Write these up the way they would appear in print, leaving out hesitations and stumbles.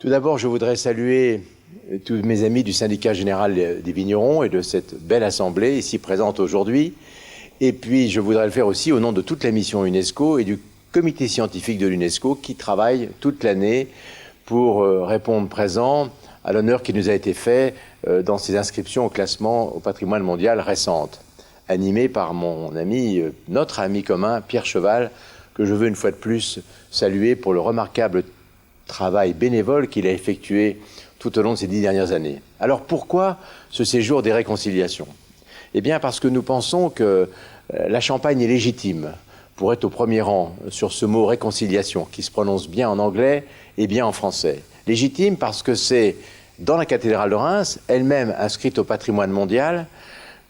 Tout d'abord, je voudrais saluer tous mes amis du syndicat général des vignerons et de cette belle assemblée ici présente aujourd'hui. Et puis, je voudrais le faire aussi au nom de toute la mission UNESCO et du comité scientifique de l'UNESCO qui travaille toute l'année pour répondre présent à l'honneur qui nous a été fait dans ces inscriptions au classement au patrimoine mondial récentes, animées par mon ami, notre ami commun, Pierre Cheval, que je veux une fois de plus saluer pour le remarquable travail bénévole qu'il a effectué tout au long de ces 10 dernières années. Alors pourquoi ce séjour des réconciliations? Eh bien parce que nous pensons que la Champagne est légitime pour être au premier rang sur ce mot réconciliation, qui se prononce bien en anglais et bien en français. Légitime parce que c'est dans la cathédrale de Reims, elle-même inscrite au patrimoine mondial,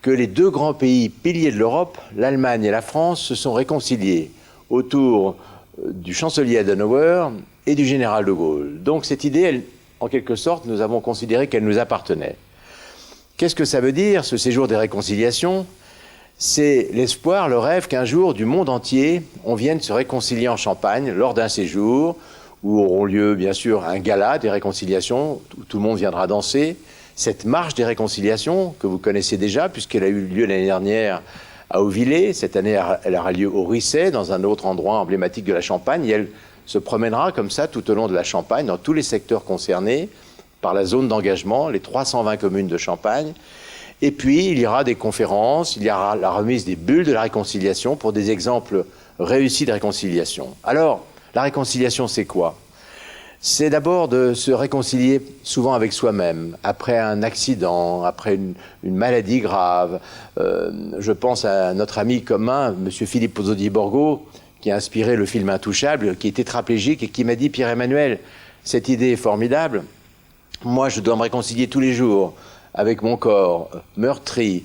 que les deux grands pays piliers de l'Europe, l'Allemagne et la France, se sont réconciliés autour du chancelier Adenauer et du général de Gaulle. Donc cette idée, en quelque sorte, nous avons considéré qu'elle nous appartenait. Qu'est-ce que ça veut dire, ce séjour des réconciliations? C'est l'espoir, le rêve qu'un jour, du monde entier, on vienne se réconcilier en Champagne lors d'un séjour où auront lieu, bien sûr, un gala des réconciliations, où tout le monde viendra danser. Cette marche des réconciliations, que vous connaissez déjà, puisqu'elle a eu lieu l'année dernière à Auvillers, cette année, elle aura lieu au Risset, dans un autre endroit emblématique de la Champagne, et elle se promènera comme ça tout au long de la Champagne, dans tous les secteurs concernés par la zone d'engagement, les 320 communes de Champagne. Et puis, il y aura des conférences, il y aura la remise des bulles de la réconciliation pour des exemples réussis de réconciliation. Alors, la réconciliation, c'est quoi? C'est d'abord de se réconcilier souvent avec soi-même, après un accident, après une maladie grave. Je pense à notre ami commun, M. Philippe Pozzo-di-Borgo, qui a inspiré le film Intouchable, qui est tétraplégique et qui m'a dit « Pierre-Emmanuel, cette idée est formidable. Moi, je dois me réconcilier tous les jours avec mon corps meurtri,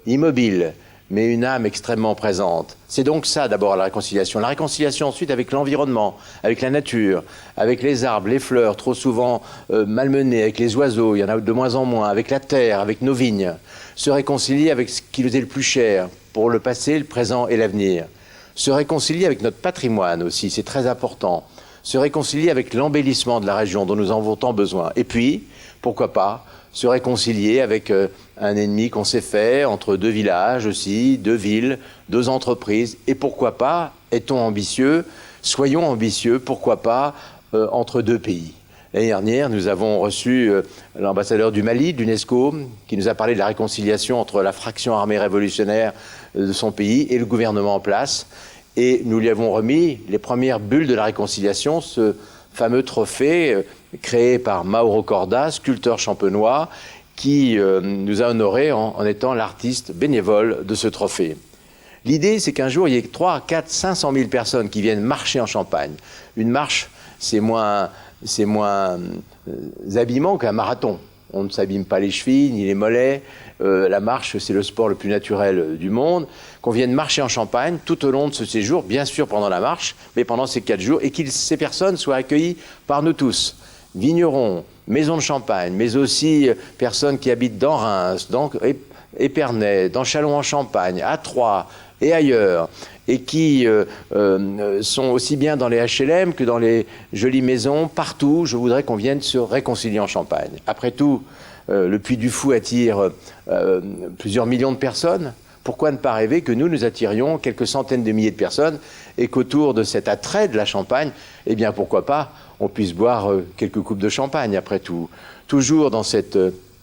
immobile, mais une âme extrêmement présente. » C'est donc ça d'abord la réconciliation. La réconciliation ensuite avec l'environnement, avec la nature, avec les arbres, les fleurs, trop souvent malmenés, avec les oiseaux, il y en a de moins en moins, avec la terre, avec nos vignes. Se réconcilier avec ce qui nous est le plus cher, pour le passé, le présent et l'avenir. Se réconcilier avec notre patrimoine aussi, c'est très important. Se réconcilier avec l'embellissement de la région dont nous en avons tant besoin. Et puis, pourquoi pas, se réconcilier avec un ennemi qu'on s'est fait entre deux villages aussi, deux villes, deux entreprises. Et pourquoi pas, est-on ambitieux, soyons ambitieux, pourquoi pas, entre deux pays. L'année dernière, nous avons reçu l'ambassadeur du Mali, de l'UNESCO, qui nous a parlé de la réconciliation entre la fraction armée révolutionnaire de son pays et le gouvernement en place. Et nous lui avons remis les premières bulles de la réconciliation, ce fameux trophée créé par Mauro Corda, sculpteur champenois, qui nous a honorés en étant l'artiste bénévole de ce trophée. L'idée, c'est qu'un jour, il y ait 3, 4, 500 000 personnes qui viennent marcher en Champagne. Une marche, c'est moins habillement qu'un marathon. On ne s'abîme pas les chevilles ni les mollets. La marche, c'est le sport le plus naturel du monde. Qu'on vienne marcher en Champagne tout au long de ce séjour, bien sûr pendant la marche, mais pendant ces 4 jours, et que ces personnes soient accueillies par nous tous. Vignerons, maisons de Champagne, mais aussi personnes qui habitent dans Reims, dans Épernay, dans Châlons-en-Champagne, à Troyes et ailleurs, et qui sont aussi bien dans les HLM que dans les jolies maisons, partout. Je voudrais qu'on vienne se réconcilier en Champagne. Après tout, le Puy du Fou attire plusieurs millions de personnes. Pourquoi ne pas rêver que nous attirions quelques centaines de milliers de personnes et qu'autour de cet attrait de la Champagne, eh bien pourquoi pas, on puisse boire quelques coupes de champagne après tout. Toujours dans cette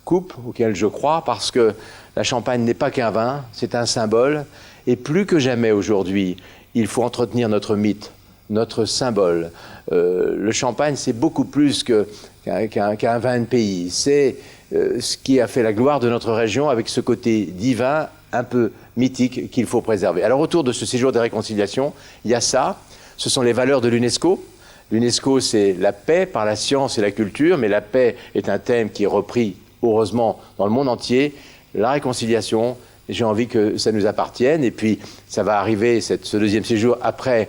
coupe auquel je crois, parce que la Champagne n'est pas qu'un vin, c'est un symbole. Et plus que jamais aujourd'hui, il faut entretenir notre mythe, notre symbole. Le Champagne, c'est beaucoup plus qu'un vin de pays. C'est ce qui a fait la gloire de notre région avec ce côté divin, un peu mythique, qu'il faut préserver. Alors autour de ce séjour de réconciliation, il y a ça, ce sont les valeurs de l'UNESCO. L'UNESCO, c'est la paix par la science et la culture, mais la paix est un thème qui est repris, heureusement, dans le monde entier. La réconciliation, j'ai envie que ça nous appartienne, et puis ça va arriver, ce deuxième séjour, après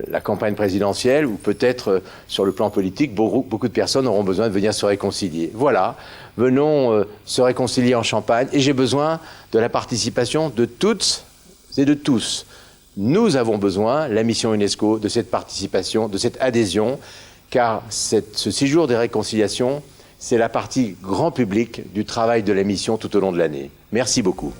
la campagne présidentielle, où peut-être, sur le plan politique, beaucoup de personnes auront besoin de venir se réconcilier. Voilà, venons se réconcilier en Champagne, et j'ai besoin de la participation de toutes et de tous. Nous avons besoin, la mission UNESCO, de cette participation, de cette adhésion, car ce séjour des réconciliations, c'est la partie grand public du travail de la mission tout au long de l'année. Merci beaucoup.